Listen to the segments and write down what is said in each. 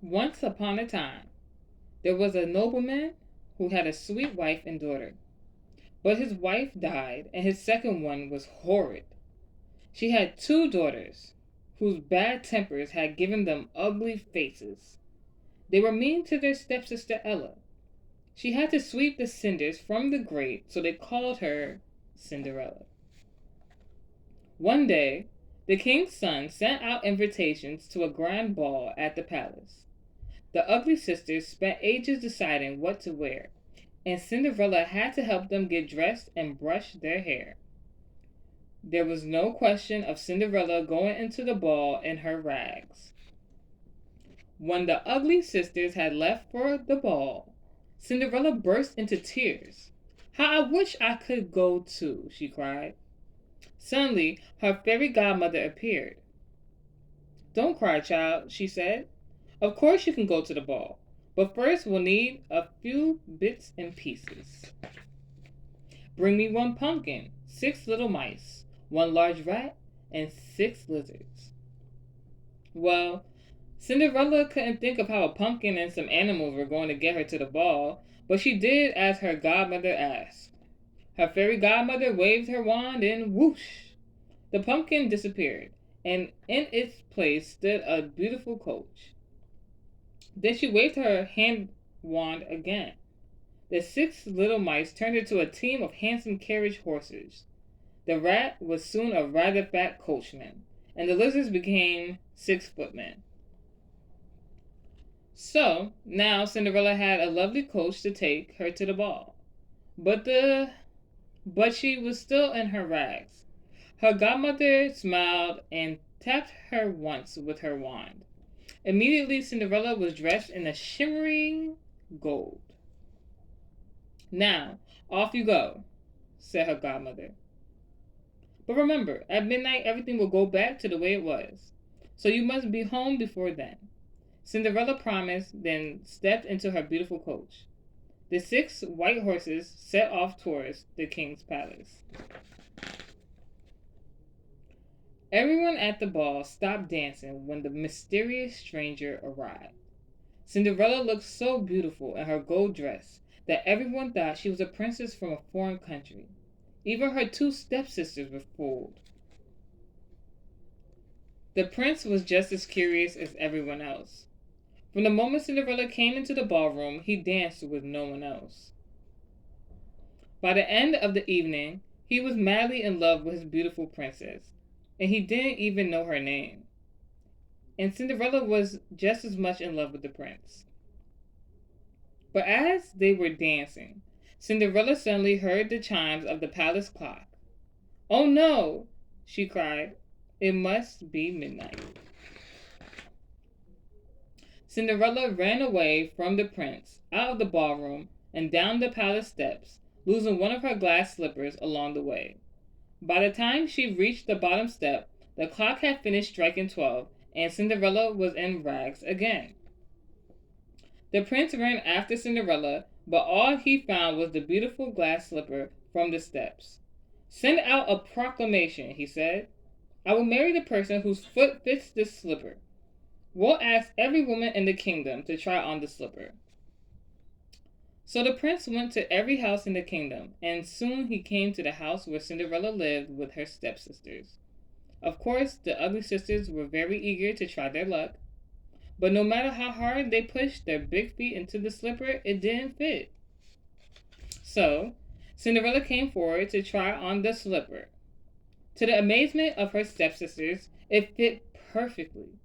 Once upon a time, there was a nobleman who had a sweet wife and daughter. But his wife died, and his second one was horrid. She had two daughters, whose bad tempers had given them ugly faces. They were mean to their stepsister Ella. She had to sweep the cinders from the grate, so they called her Cinderella. One day, the king's son sent out invitations to a grand ball at the palace. The ugly sisters spent ages deciding what to wear, and Cinderella had to help them get dressed and brush their hair. There was no question of Cinderella going into the ball in her rags. When the ugly sisters had left for the ball, Cinderella burst into tears. "How I wish I could go too," she cried. Suddenly, her fairy godmother appeared. "Don't cry, child," she said. "Of course you can go to the ball, but first we'll need a few bits and pieces. Bring me one pumpkin, 6 little mice, one large rat, and 6 lizards." Well, Cinderella couldn't think of how a pumpkin and some animals were going to get her to the ball, but she did as her godmother asked. Her fairy godmother waved her wand and whoosh! The pumpkin disappeared, and in its place stood a beautiful coach. Then she waved her hand wand again. The 6 little mice turned into a team of handsome carriage horses. The rat was soon a rather fat coachman, and the lizards became 6 footmen. So now Cinderella had a lovely coach to take her to the ball. But she was still in her rags. Her godmother smiled and tapped her once with her wand. Immediately Cinderella was dressed in a shimmering gold. "Now, off you go," said her godmother. "But remember, at midnight everything will go back to the way it was. So you must be home before then." Cinderella promised, then stepped into her beautiful coach. The 6 white horses set off towards the king's palace. Everyone at the ball stopped dancing when the mysterious stranger arrived. Cinderella looked so beautiful in her gold dress that everyone thought she was a princess from a foreign country. Even her 2 stepsisters were fooled. The prince was just as curious as everyone else. From the moment Cinderella came into the ballroom, he danced with no one else. By the end of the evening, he was madly in love with his beautiful princess, and he didn't even know her name. And Cinderella was just as much in love with the prince. But as they were dancing, Cinderella suddenly heard the chimes of the palace clock. "Oh no!" she cried. "It must be midnight." Cinderella ran away from the prince, out of the ballroom, and down the palace steps, losing one of her glass slippers along the way. By the time she reached the bottom step, the clock had finished striking 12, and Cinderella was in rags again. The prince ran after Cinderella, but all he found was the beautiful glass slipper from the steps. "Send out a proclamation," he said. "I will marry the person whose foot fits this slipper. We'll ask every woman in the kingdom to try on the slipper." So the prince went to every house in the kingdom, and soon he came to the house where Cinderella lived with her stepsisters. Of course, the ugly sisters were very eager to try their luck, but no matter how hard they pushed their big feet into the slipper, it didn't fit. So Cinderella came forward to try on the slipper. To the amazement of her stepsisters, it fit perfectly.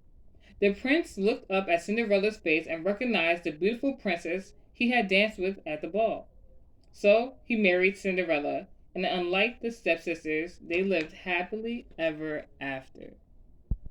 The prince looked up at Cinderella's face and recognized the beautiful princess he had danced with at the ball. So he married Cinderella, and unlike the stepsisters, they lived happily ever after.